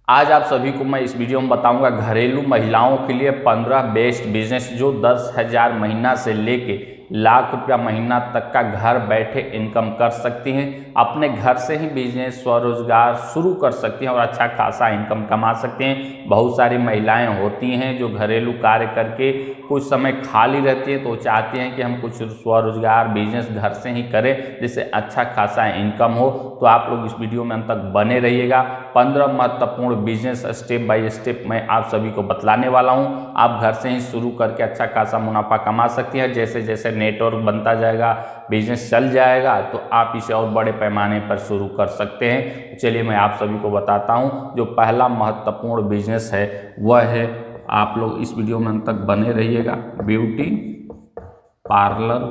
आज आप सभी को मैं इस वीडियो में बताऊंगा घरेलू महिलाओं के लिए 15 बेस्ट बिजनेस जो 10,000 महीना से लेके लाख रुपया महीना तक का घर बैठे इनकम कर सकती हैं। अपने घर से ही बिजनेस स्वरोजगार शुरू कर सकती हैं और अच्छा खासा इनकम कमा सकते हैं। बहुत सारी महिलाएं होती हैं जो घरेलू कार्य करके कुछ समय खाली रहती है तो चाहती हैं कि हम कुछ स्वरोजगार बिजनेस घर से ही करें जिससे अच्छा खासा इनकम हो। तो आप लोग इस वीडियो में अंत तक बने रहिएगा। 15 महत्वपूर्ण बिजनेस स्टेप बाय स्टेप मैं आप सभी को बतलाने वाला हूं। आप घर से ही शुरू करके अच्छा खासा मुनाफा कमा सकती हैं। जैसे जैसे नेटवर्क बनता जाएगा, बिजनेस चल जाएगा तो आप इसे और बड़े पैमाने पर शुरू कर सकते हैं। चलिए मैं आप सभी को बताता हूं। जो पहला महत्वपूर्ण बिजनेस है वह है, आप लोग इस वीडियो में अंत तक बने रहिएगा, ब्यूटी पार्लर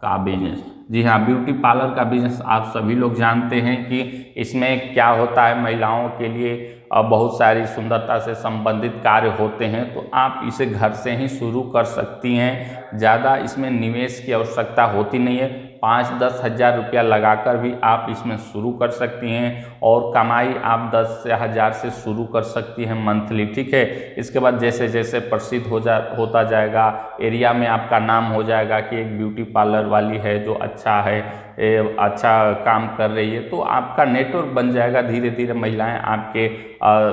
का बिजनेस। जी हाँ, ब्यूटी पार्लर का बिजनेस आप सभी लोग जानते हैं कि इसमें क्या होता है। महिलाओं के लिए बहुत सारी सुंदरता से संबंधित कार्य होते हैं तो आप इसे घर से ही शुरू कर सकती हैं। ज़्यादा इसमें निवेश की आवश्यकता होती नहीं है। 5-10 हज़ार रुपया लगाकर भी आप इसमें शुरू कर सकती हैं और कमाई आप 10 हज़ार से शुरू कर सकती हैं मंथली। ठीक है, इसके बाद जैसे जैसे प्रसिद्ध होता जाएगा, एरिया में आपका नाम हो जाएगा कि एक ब्यूटी पार्लर वाली है जो अच्छा है, अच्छा काम कर रही है, तो आपका नेटवर्क बन जाएगा। धीरे धीरे महिलाएं आपके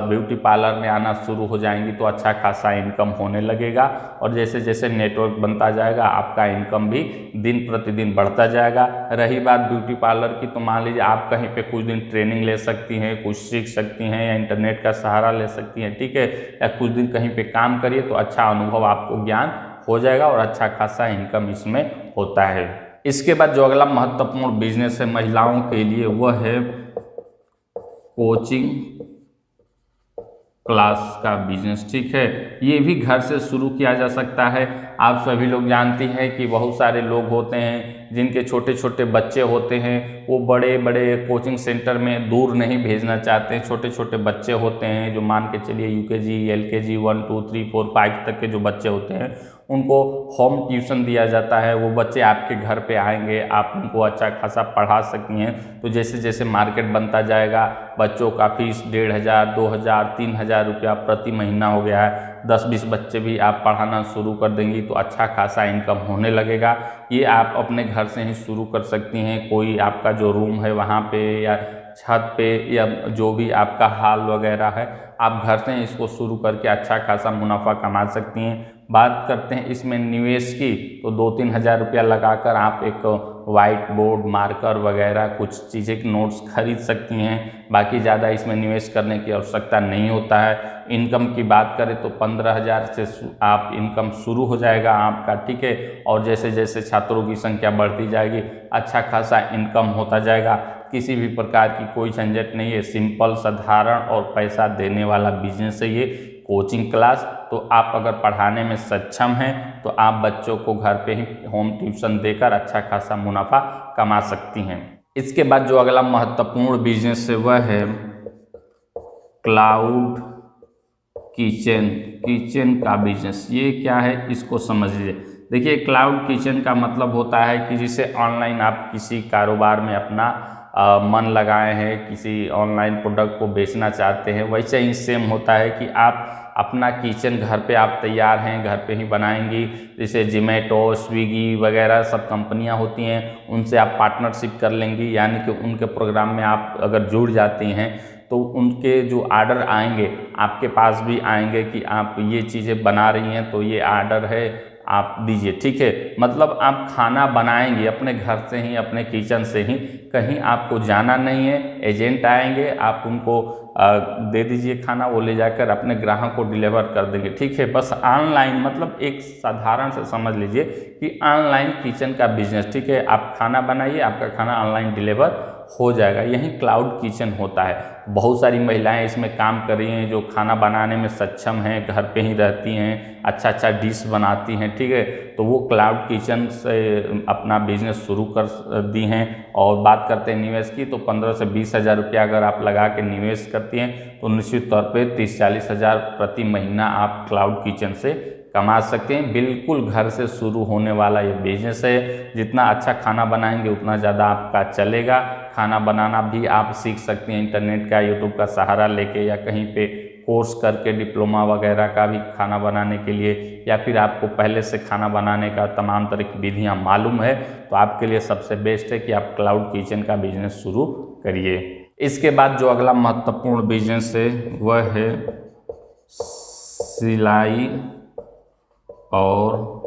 ब्यूटी पार्लर में आना शुरू हो जाएंगी तो अच्छा खासा इनकम होने लगेगा। और जैसे जैसे नेटवर्क बनता जाएगा आपका इनकम भी दिन प्रतिदिन बढ़ता जाएगा। रही बात ब्यूटी पार्लर की, तो मान लीजिए आप कहीं पे कुछ दिन ट्रेनिंग ले सकती हैं, कुछ सीख सकती हैं या इंटरनेट का सहारा ले सकती हैं। ठीक है, या कुछ दिन कहीं पे काम करिए तो अच्छा अनुभव आपको ज्ञान हो जाएगा और अच्छा खासा इनकम इसमें होता है। इसके बाद जो अगला महत्वपूर्ण बिजनेस है महिलाओं के लिए वह है कोचिंग क्लास का बिजनेस। ठीक है, ये भी घर से शुरू किया जा सकता है। आप सभी लोग जानती हैं कि बहुत सारे लोग होते हैं जिनके छोटे छोटे बच्चे होते हैं, वो बड़े बड़े कोचिंग सेंटर में दूर नहीं भेजना चाहते हैं। छोटे छोटे बच्चे होते हैं जो मान के चलिए यूकेजी, एलकेजी 1, 2, 3, 4, 5 तक के जो बच्चे होते हैं उनको होम ट्यूशन दिया जाता है। वो बच्चे आपके घर पे आएंगे, आप उनको अच्छा खासा पढ़ा सकती हैं। तो जैसे जैसे मार्केट बनता जाएगा, बच्चों का फीस 1,500, 2,000, 3,000 रुपया प्रति महीना हो गया है। 10-20 बच्चे भी आप पढ़ाना शुरू कर देंगी तो अच्छा खासा इनकम होने लगेगा। ये आप अपने घर से ही शुरू कर सकती हैं। कोई आपका जो रूम है वहाँ पे या छत पे या जो भी आपका हॉल वगैरह है, आप घर से इसको शुरू करके अच्छा खासा मुनाफा कमा सकती हैं। बात करते हैं इसमें निवेश की, तो 2-3 हज़ार रुपया लगाकर आप एक वाइट बोर्ड, मार्कर वगैरह कुछ चीज़ें, नोट्स खरीद सकती हैं। बाकी ज़्यादा इसमें निवेश करने की आवश्यकता नहीं होता है। इनकम की बात करें तो 15,000 से आप इनकम शुरू हो जाएगा आपका। ठीक है, और जैसे जैसे छात्रों की संख्या बढ़ती जाएगी अच्छा खासा इनकम होता जाएगा। किसी भी प्रकार की कोई झंझट नहीं है, सिंपल, साधारण और पैसा देने वाला बिजनेस है ये कोचिंग क्लास। तो आप अगर पढ़ाने में सक्षम हैं तो आप बच्चों को घर पे ही होम ट्यूशन देकर अच्छा खासा मुनाफा कमा सकती हैं। इसके बाद जो अगला महत्वपूर्ण बिजनेस है वह है क्लाउड किचन का बिजनेस। ये क्या है इसको समझ लीजिए। देखिए, क्लाउड किचन का मतलब होता है कि जिसे ऑनलाइन आप किसी कारोबार में अपना मन लगाए हैं, किसी ऑनलाइन प्रोडक्ट को बेचना चाहते हैं, वैसे ही सेम होता है कि आप अपना किचन घर पे आप तैयार हैं, घर पे ही बनाएंगी। जैसे जोमेटो, स्विगी वगैरह सब कंपनियां होती हैं, उनसे आप पार्टनरशिप कर लेंगी, यानी कि उनके प्रोग्राम में आप अगर जुड़ जाती हैं तो उनके जो आर्डर आएंगे आपके पास भी आएंगे कि आप ये चीज़ें बना रही हैं तो ये आर्डर है, आप दीजिए। ठीक है, मतलब आप खाना बनाएंगे अपने घर से ही, अपने किचन से ही, कहीं आपको जाना नहीं है। एजेंट आएंगे, आप उनको दे दीजिए खाना, वो ले जाकर अपने ग्राहक को डिलीवर कर देंगे। ठीक है, बस ऑनलाइन, मतलब एक साधारण से समझ लीजिए कि ऑनलाइन किचन का बिजनेस। ठीक है, आप खाना बनाइए, आपका खाना ऑनलाइन डिलीवर हो जाएगा। यही क्लाउड किचन होता है। बहुत सारी महिलाएं इसमें काम कर रही हैं जो खाना बनाने में सक्षम हैं, घर पे ही रहती हैं, अच्छा अच्छा डिश बनाती हैं। ठीक है, तो वो क्लाउड किचन से अपना बिजनेस शुरू कर दी हैं। और बात करते हैं निवेश की, तो 15 से 20 हज़ार रुपया अगर आप लगा के निवेश करती हैं तो निश्चित तौर पे 30-40 हज़ार प्रति महीना आप क्लाउड किचन से कमा सकते हैं। बिल्कुल घर से शुरू होने वाला ये बिजनेस है। जितना अच्छा खाना बनाएंगे उतना ज़्यादा आपका चलेगा, खाना बनाना भी आप सीख सकती हैं इंटरनेट का, यूट्यूब का सहारा लेके, या कहीं पे कोर्स करके डिप्लोमा वगैरह का भी खाना बनाने के लिए, या फिर आपको पहले से खाना बनाने का तमाम तरह की विधियाँ मालूम है, तो आपके लिए सबसे बेस्ट है कि आप क्लाउड किचन का बिजनेस शुरू करिए। इसके बाद जो अगला महत्वपूर्ण बिजनेस है वह है सिलाई और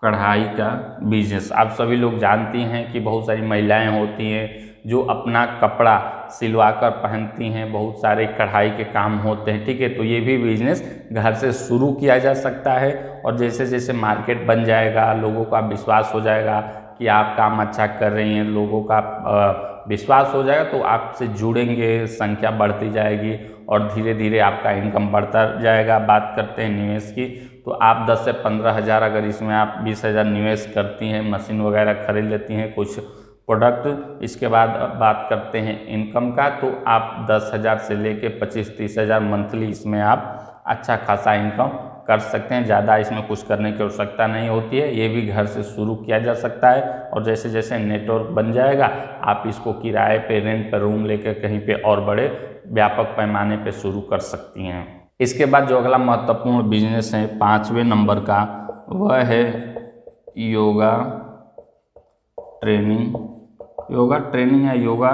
कढ़ाई का बिजनेस। आप सभी लोग जानती हैं कि बहुत सारी महिलाएं होती हैं जो अपना कपड़ा सिलवा कर पहनती हैं, बहुत सारे कढ़ाई के काम होते हैं, ठीक है। तो ये भी बिजनेस घर से शुरू किया जा सकता है, और जैसे जैसे मार्केट बन जाएगा, लोगों का विश्वास हो जाएगा कि आप काम अच्छा कर रही हैं, लोगों का विश्वास हो जाएगा, तो आपसे जुड़ेंगे, संख्या बढ़ती जाएगी और धीरे धीरे आपका इनकम बढ़ता जाएगा। बात करते हैं निवेश की, तो आप 10 से 15 हज़ार, अगर इसमें आप 20 हज़ार निवेश करती हैं, मशीन वगैरह खरीद लेती हैं, कुछ प्रोडक्ट, इसके बाद बात करते हैं इनकम का, तो आप 10 हज़ार से लेके 25-30 हज़ार मंथली इसमें आप अच्छा खासा इनकम कर सकते हैं। ज़्यादा इसमें कुछ करने की आवश्यकता नहीं होती है, ये भी घर से शुरू किया जा सकता है। और जैसे जैसे नेटवर्क बन जाएगा, आप इसको किराए पे, रेंट पर रूम लेकर कहीं पे और बड़े व्यापक पैमाने पे शुरू कर सकती हैं। इसके बाद जो अगला महत्वपूर्ण बिजनेस है 5वें नंबर का, वह है योगा ट्रेनिंग या योगा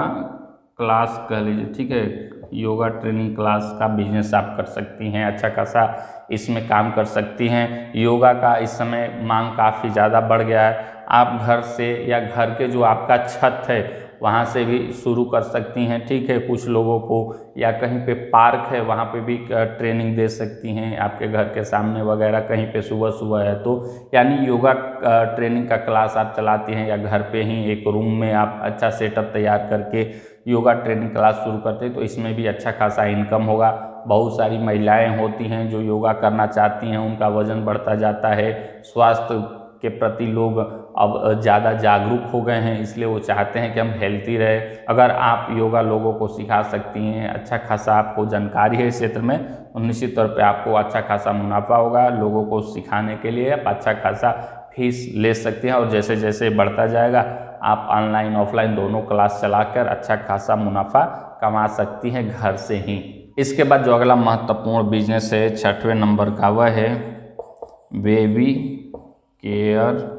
क्लास कह लीजिए, ठीक है। योगा ट्रेनिंग क्लास का बिजनेस आप कर सकती हैं, अच्छा खासा इसमें काम कर सकती हैं। योगा का इस समय मांग काफ़ी ज़्यादा बढ़ गया है। आप घर से या घर के जो आपका छत है वहाँ से भी शुरू कर सकती हैं, ठीक है। कुछ लोगों को, या कहीं पे पार्क है वहाँ पे भी ट्रेनिंग दे सकती हैं, आपके घर के सामने वगैरह कहीं पे सुबह सुबह है तो, यानी योगा ट्रेनिंग का क्लास आप चलाती हैं, या घर पे ही एक रूम में आप अच्छा सेटअप तैयार करके योगा ट्रेनिंग क्लास शुरू करते हैं, तो इसमें भी अच्छा खासा इनकम होगा। बहुत सारी महिलाएं होती हैं जो योगा करना चाहती हैं, उनका वजन बढ़ता जाता है, स्वास्थ्य के प्रति लोग अब ज़्यादा जागरूक हो गए हैं, इसलिए वो चाहते हैं कि हम हेल्थी रहे। अगर आप योगा लोगों को सिखा सकती हैं, अच्छा खासा आपको जानकारी है इस क्षेत्र में, तो निश्चित तौर पे आपको अच्छा खासा मुनाफा होगा। लोगों को सिखाने के लिए आप अच्छा खासा फीस ले सकती हैं, और जैसे जैसे बढ़ता जाएगा आप ऑनलाइन ऑफलाइन दोनों क्लास चलाकर अच्छा खासा मुनाफा कमा सकती हैं घर से ही। इसके बाद जो अगला महत्वपूर्ण बिजनेस है 6वें नंबर का, वह है बेबी केयर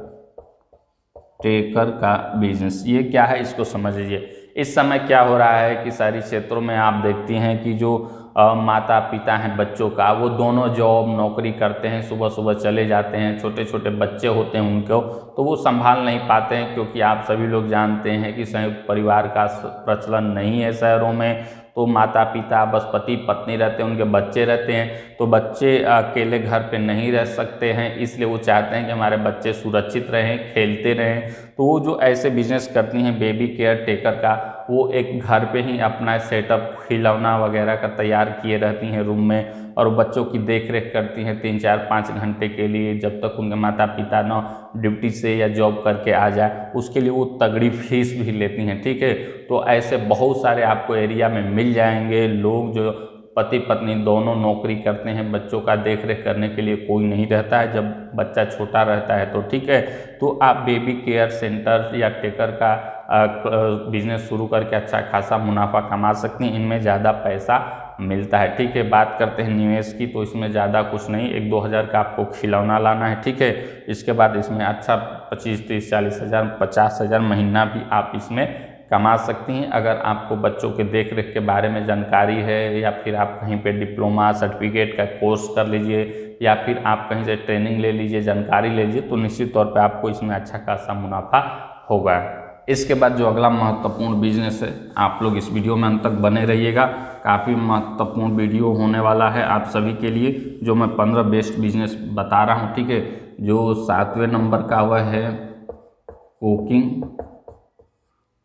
टेकर का बिजनेस। ये क्या है इसको समझ लीजिए। इस समय क्या हो रहा है कि शहरी क्षेत्रों में आप देखती हैं कि जो माता पिता हैं बच्चों का, वो दोनों जॉब नौकरी करते हैं, सुबह सुबह चले जाते हैं, छोटे छोटे बच्चे होते हैं उनको, तो वो संभाल नहीं पाते हैं, क्योंकि आप सभी लोग जानते हैं कि संयुक्त परिवार का प्रचलन नहीं है शहरों में। तो माता पिता बस पति पत्नी रहते हैं, उनके बच्चे रहते हैं, तो बच्चे अकेले घर पे नहीं रह सकते हैं, इसलिए वो चाहते हैं कि हमारे बच्चे सुरक्षित रहें, खेलते रहें। तो वो जो ऐसे बिजनेस करती हैं बेबी केयर टेकर का, वो एक घर पे ही अपना सेटअप खिलौना वगैरह का तैयार किए रहती हैं रूम में, और बच्चों की देख रेख करती हैं 3-4-5 घंटे के लिए, जब तक उनके माता पिता ना ड्यूटी से या जॉब करके आ जाए, उसके लिए वो तगड़ी फीस भी लेती हैं, ठीक है। तो ऐसे बहुत सारे आपको एरिया में मिल जाएंगे लोग जो पति पत्नी दोनों नौकरी करते हैं, बच्चों का देख रेख करने के लिए कोई नहीं रहता है जब बच्चा छोटा रहता है, तो ठीक है। तो आप बेबी केयर सेंटर या टेकर का बिजनेस शुरू करके अच्छा खासा मुनाफा कमा सकती हैं, इनमें ज़्यादा पैसा मिलता है, ठीक है। बात करते हैं निवेश की, तो इसमें ज़्यादा कुछ नहीं, 1-2 हज़ार का आपको खिलौना लाना है, ठीक है। इसके बाद इसमें अच्छा 25-30-40 हज़ार 50 हज़ार महीना भी आप इसमें कमा सकती हैं। अगर आपको बच्चों के देख रेख के बारे में जानकारी है, या फिर आप कहीं पे डिप्लोमा सर्टिफिकेट का कोर्स कर लीजिए, या फिर आप कहीं से ट्रेनिंग ले लीजिए, जानकारी ले लीजिए, तो निश्चित तौर पे आपको इसमें अच्छा खासा मुनाफा होगा। इसके बाद जो अगला महत्वपूर्ण बिजनेस है, आप लोग इस वीडियो में अंत तक बने रहिएगा, काफ़ी महत्वपूर्ण वीडियो होने वाला है आप सभी के लिए, जो मैं 15 बेस्ट बिजनेस बता रहा हूँ, ठीक है। जो 7वें नंबर का वह है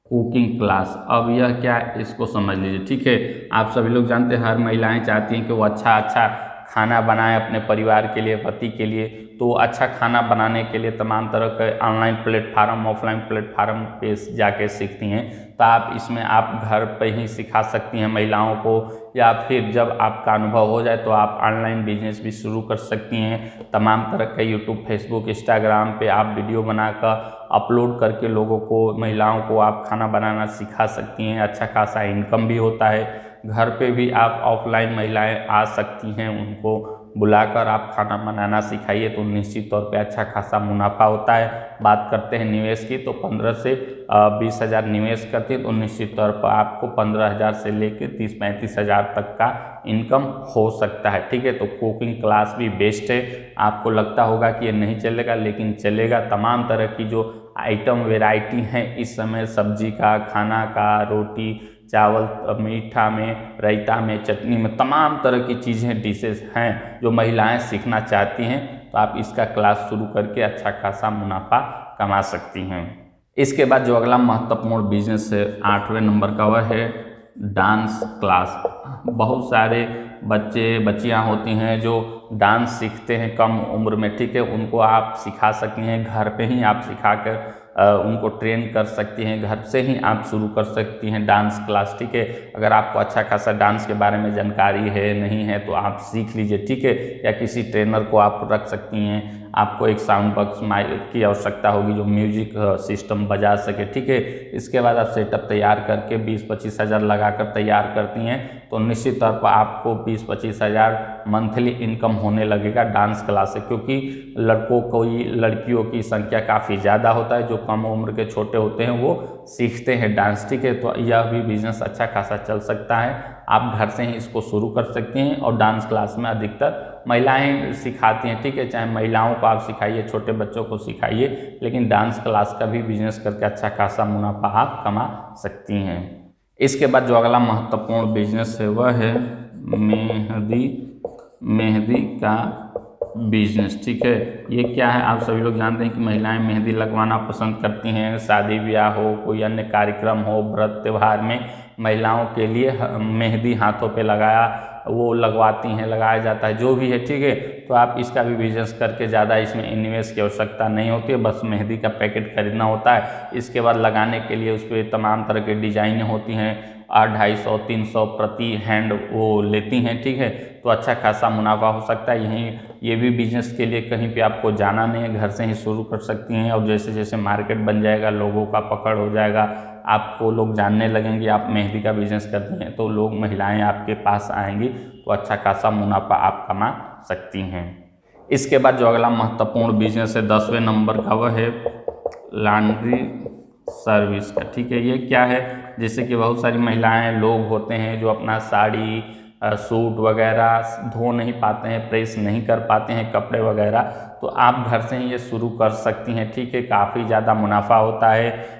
कुकिंग क्लास। अब यह क्या है इसको समझ लीजिए, ठीक है। आप सभी लोग जानते हैं हर महिलाएं चाहती हैं कि वो अच्छा खाना बनाएं अपने परिवार के लिए, पति के लिए। तो अच्छा खाना बनाने के लिए तमाम तरह के ऑनलाइन प्लेटफार्म, ऑफलाइन प्लेटफार्म पे जाके सीखती हैं। तो आप इसमें आप घर पे ही सिखा सकती हैं महिलाओं को, या फिर जब आपका अनुभव हो जाए तो आप ऑनलाइन बिजनेस भी शुरू कर सकती हैं। तमाम तरह के यूट्यूब, फेसबुक, इंस्टाग्राम पे आप वीडियो बनाकर अपलोड करके लोगों को, महिलाओं को आप खाना बनाना सिखा सकती हैं। अच्छा खासा इनकम भी होता है। घर पे भी आप ऑफलाइन महिलाएं आ सकती हैं, उनको बुलाकर आप खाना बनाना सिखाइए तो निश्चित तौर पे अच्छा खासा मुनाफा होता है। बात करते हैं निवेश की, तो 15 से 20 हज़ार निवेश करते हैं तो निश्चित तौर पर आपको 15,000 से लेकर 30-35 हज़ार तक का इनकम हो सकता है। ठीक है, तो कुकिंग क्लास भी बेस्ट है। आपको लगता होगा कि ये नहीं चलेगा, लेकिन चलेगा। तमाम तरह की जो आइटम वेराइटी हैं इस समय, सब्जी का, खाना का, रोटी चावल, मीठा में, रायता में, चटनी में, तमाम तरह की चीज़ें, डिशेस हैं जो महिलाएं सीखना चाहती हैं, तो आप इसका क्लास शुरू करके अच्छा खासा मुनाफा कमा सकती हैं। इसके बाद जो अगला महत्वपूर्ण बिजनेस है 8वें नंबर का, वह है डांस क्लास। बहुत सारे बच्चे बच्चियां होती हैं जो डांस सीखते हैं कम उम्र में। ठीक है, उनको आप सिखा सकती हैं, घर पे ही आप सिखाकर उनको ट्रेन कर सकती हैं, घर से ही आप शुरू कर सकती हैं डांस क्लास। ठीक है, अगर आपको अच्छा खासा डांस के बारे में जानकारी है, नहीं है, तो आप सीख लीजिए। ठीक है, या किसी ट्रेनर को आप रख सकती हैं। आपको एक साउंड बॉक्स माइक की आवश्यकता होगी जो म्यूजिक सिस्टम बजा सके। ठीक है, इसके बाद आप सेटअप तैयार करके 20-25 हज़ार लगाकर तैयार करती हैं तो निश्चित तौर पर आपको 20-25 हज़ार मंथली इनकम होने लगेगा डांस क्लास से। क्योंकि लड़कों को, लड़कियों की संख्या काफ़ी ज़्यादा होता है, जो कम उम्र के छोटे होते हैं वो सीखते हैं डांस। ठीक है, तो यह भी बिजनेस अच्छा खासा चल सकता है। आप घर से ही इसको शुरू कर सकते हैं और डांस क्लास में अधिकतर महिलाएं सिखाती हैं। ठीक है, चाहे महिलाओं को आप सिखाइए, छोटे बच्चों को सिखाइए, लेकिन डांस क्लास का भी बिजनेस करके अच्छा खासा मुनाफा आप कमा सकती हैं। इसके बाद जो अगला महत्वपूर्ण बिजनेस है वह है मेहंदी का बिजनेस। ठीक है, ये क्या है, आप सभी लोग जानते हैं कि महिलाएं मेहंदी लगवाना पसंद करती हैं। शादी ब्याह हो, कोई अन्य कार्यक्रम हो, व्रत त्यौहार में महिलाओं के लिए मेहंदी हाथों पे वो लगवाती हैं, लगाया जाता है, जो भी है। ठीक है, तो आप इसका भी बिजनेस करके ज़्यादा इसमें इन्वेस्ट की आवश्यकता नहीं होती है, बस मेहंदी का पैकेट खरीदना होता है। इसके बाद लगाने के लिए उस पर तमाम तरह के डिजाइनें होती हैं, 250-300 प्रति हैंड वो लेती हैं। ठीक है, तो अच्छा खासा मुनाफा हो सकता है। यहीं ये भी बिजनेस के लिए कहीं पे आपको जाना नहीं है, घर से ही शुरू कर सकती हैं। और जैसे जैसे मार्केट बन जाएगा, लोगों का पकड़ हो जाएगा, आपको लोग जानने लगेंगे आप मेहंदी का बिजनेस करती हैं, तो लोग, महिलाएं आपके पास आएंगी, तो अच्छा खासा मुनाफा आप कमा सकती हैं। इसके बाद जो अगला महत्वपूर्ण बिजनेस है 10वें नंबर का, वह है लॉन्ड्री सर्विस का। ठीक है, ये क्या है, जैसे कि बहुत सारी महिलाएं, लोग होते हैं जो अपना साड़ी, सूट वगैरह धो नहीं पाते हैं, प्रेस नहीं कर पाते हैं, कपड़े वगैरह, तो आप घर से ही ये शुरू कर सकती हैं। ठीक है, काफ़ी ज़्यादा मुनाफा होता है।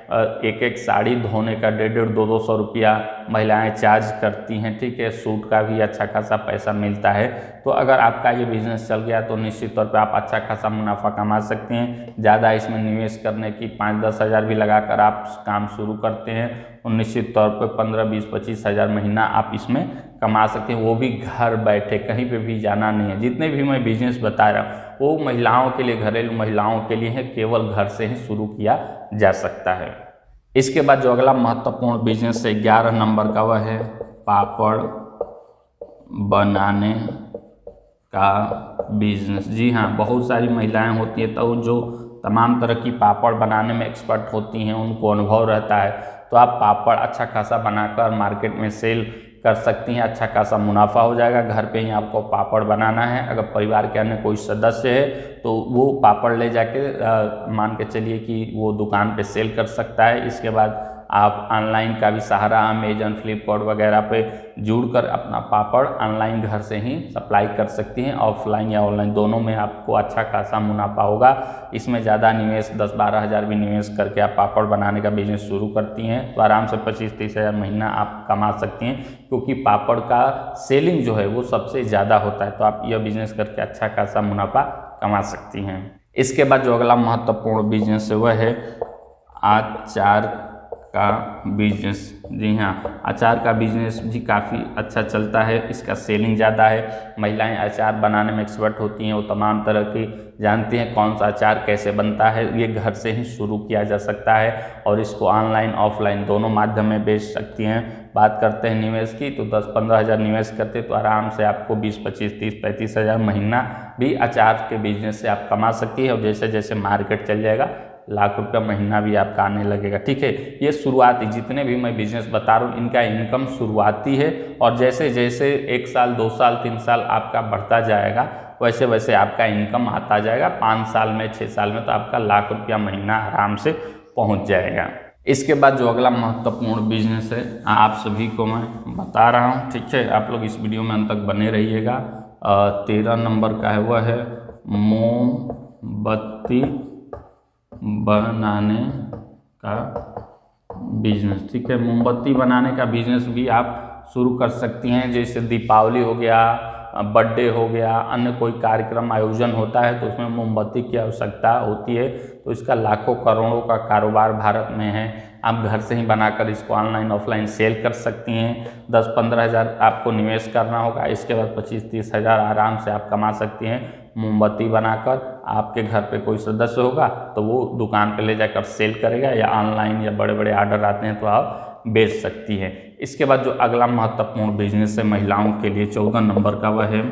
एक एक साड़ी धोने का 150-200 रुपया महिलाएं चार्ज करती हैं। ठीक है, सूट का भी अच्छा खासा पैसा मिलता है। तो अगर आपका ये बिज़नेस चल गया तो निश्चित तौर पे आप अच्छा खासा मुनाफा कमा सकते हैं। ज़्यादा इसमें निवेश करने की 5-10 हज़ार भी लगाकर आप काम शुरू करते हैं और निश्चित तौर पे 15-20-25 हज़ार महीना आप इसमें कमा सकते हैं, वो भी घर बैठे, कहीं पे भी जाना नहीं है। जितने भी मैं बिजनेस बता रहा हूँ वो महिलाओं के लिए, घरेलू महिलाओं के लिए है, केवल घर से ही शुरू किया जा सकता है। इसके बाद जो अगला महत्वपूर्ण बिजनेस है 11 नंबर का, वह है पापड़ बनाने का बिजनेस। जी हाँ, बहुत सारी महिलाएं होती हैं तो जो तमाम तरह की पापड़ बनाने में एक्सपर्ट होती हैं, उनको अनुभव रहता है, तो आप पापड़ अच्छा खासा बनाकर मार्केट में सेल कर सकती हैं। अच्छा खासा मुनाफा हो जाएगा। घर पे ही आपको पापड़ बनाना है। अगर परिवार के अन्य कोई सदस्य है तो वो पापड़ ले जाके मान के चलिए कि वो दुकान पे सेल कर सकता है। इसके बाद आप ऑनलाइन का भी सहारा, अमेजन, फ्लिपकार्ट वगैरह पे जुड़कर अपना पापड़ ऑनलाइन घर से ही सप्लाई कर सकती हैं। ऑफलाइन या ऑनलाइन दोनों में आपको अच्छा खासा मुनाफा होगा। इसमें ज़्यादा निवेश 10-12 हज़ार भी निवेश करके आप पापड़ बनाने का बिजनेस शुरू करती हैं तो आराम से 25-30 हज़ार महीना आप कमा सकती हैं, क्योंकि पापड़ का सेलिंग जो है वो सबसे ज़्यादा होता है। तो आप यह बिजनेस करके अच्छा खासा मुनाफा कमा सकती हैं। इसके बाद जो अगला महत्वपूर्ण बिजनेस है वह है अचार का बिजनेस। जी हाँ, अचार का बिजनेस भी काफ़ी अच्छा चलता है। इसका सेलिंग ज़्यादा है। महिलाएं अचार बनाने में एक्सपर्ट होती हैं, वो तमाम तरह की जानती हैं कौन सा अचार कैसे बनता है। ये घर से ही शुरू किया जा सकता है और इसको ऑनलाइन ऑफलाइन दोनों माध्यम में बेच सकती हैं। बात करते हैं निवेश की, तो 10-15 हज़ार निवेश करते तो आराम से आपको 20-25-30-35 हज़ार महीना भी अचार के बिजनेस से आप कमा सकती है। और जैसे जैसे मार्केट चल जाएगा लाख रुपया महीना भी आपका आने लगेगा। ठीक है, ये शुरुआती जितने भी मैं बिजनेस बता रहा हूँ इनका इनकम शुरुआती है, और जैसे जैसे 1 साल 2 साल 3 साल आपका बढ़ता जाएगा वैसे वैसे आपका इनकम आता जाएगा। 5 साल में 6 साल में तो आपका लाख रुपया महीना आराम से पहुँच जाएगा। इसके बाद जो अगला महत्वपूर्ण बिजनेस है आप सभी को मैं बता रहा हूँ। ठीक है, आप लोग इस वीडियो में अंत तक बने रहिएगा। 13 नंबर का है वह है मोमबत्ती बनाने का बिजनेस। ठीक है, मोमबत्ती बनाने का बिजनेस भी आप शुरू कर सकती हैं। जैसे दीपावली हो गया, बर्थडे हो गया, अन्य कोई कार्यक्रम आयोजन होता है तो उसमें मोमबत्ती की आवश्यकता होती है, तो इसका लाखों करोड़ों का कारोबार भारत में है। आप घर से ही बनाकर इसको ऑनलाइन ऑफलाइन सेल कर सकती हैं। 10-15 हज़ार आपको निवेश करना होगा, इसके बाद 25-30 हज़ार आराम से आप कमा सकती हैं मोमबत्ती बनाकर। आपके घर पे कोई सदस्य होगा तो वो दुकान पे ले जाकर सेल करेगा, या ऑनलाइन या बड़े बड़े आर्डर आते हैं तो आप बेच सकती हैं। इसके बाद जो अगला महत्वपूर्ण बिजनेस है महिलाओं के लिए 14 नंबर का वह है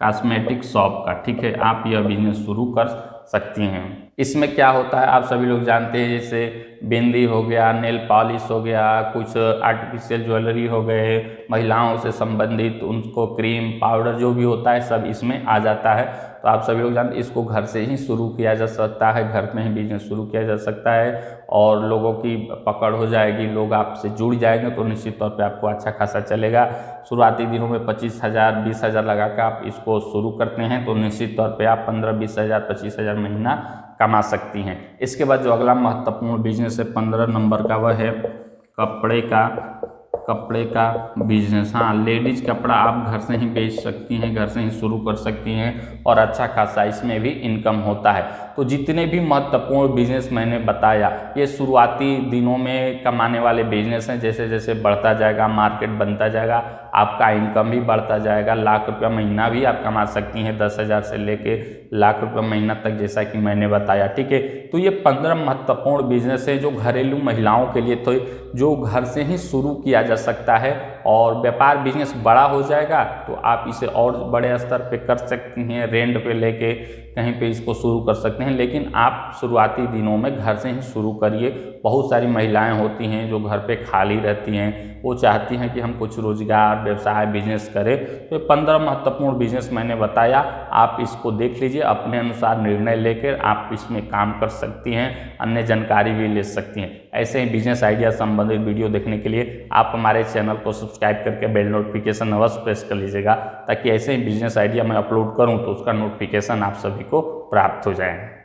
कॉस्मेटिक शॉप का। ठीक है, आप यह बिजनेस शुरू कर सकती हैं। इसमें क्या होता है आप सभी लोग जानते हैं, जैसे बिंदी हो गया, नेल पॉलिश हो गया, कुछ आर्टिफिशियल ज्वेलरी हो गए, महिलाओं से संबंधित उनको क्रीम पाउडर जो भी होता है सब इसमें आ जाता है। तो आप सभी लोग जानते हैं इसको घर से ही शुरू किया जा सकता है, घर में ही बिजनेस शुरू किया जा सकता है और लोगों की पकड़ हो जाएगी, लोग आपसे जुड़ जाएंगे तो निश्चित तौर पे आपको अच्छा खासा चलेगा। शुरुआती दिनों में 25,000 20,000 लगा कर आप इसको शुरू करते हैं तो निश्चित तौर पे आप 15-20 हज़ार 25 हज़ार महीना कमा सकती हैं। इसके बाद जो अगला महत्वपूर्ण बिजनेस है 15 नंबर का वह है कपड़े का बिजनेस। हाँ, लेडीज कपड़ा आप घर से ही बेच सकती हैं, घर से ही शुरू कर सकती हैं और अच्छा खासा इसमें भी इनकम होता है। तो जितने भी महत्वपूर्ण बिजनेस मैंने बताया ये शुरुआती दिनों में कमाने वाले बिजनेस हैं। जैसे जैसे बढ़ता जाएगा, मार्केट बनता जाएगा, आपका इनकम भी बढ़ता जाएगा। लाख रुपया महीना भी आप कमा सकती हैं 10,000 से लेके लाख रुपया महीना तक, जैसा कि मैंने बताया। ठीक है, तो ये 15 महत्वपूर्ण बिजनेस है जो घरेलू महिलाओं के लिए तो जो घर से ही शुरू किया जा सकता है, और व्यापार बिजनेस बड़ा हो जाएगा तो आप इसे और बड़े स्तर पे कर सकती हैं, रेंट पे लेके कहीं पे इसको शुरू कर सकते हैं। लेकिन आप शुरुआती दिनों में घर से ही शुरू करिए। बहुत सारी महिलाएं होती हैं जो घर पे खाली रहती हैं, वो चाहती हैं कि हम कुछ रोजगार व्यवसाय बिजनेस करें। तो 15 महत्वपूर्ण बिजनेस मैंने बताया, आप इसको देख लीजिए, अपने अनुसार निर्णय लेकर आप इसमें काम कर सकती हैं, अन्य जानकारी भी ले सकती हैं। ऐसे ही बिजनेस आइडिया संबंधित वीडियो देखने के लिए आप हमारे चैनल को सब्सक्राइब करके बेल नोटिफिकेशन अवश्य प्रेस कर लीजिएगा, ताकि ऐसे ही बिजनेस आइडिया मैं अपलोड करूं तो उसका नोटिफिकेशन आप सभी को प्राप्त हो जाए।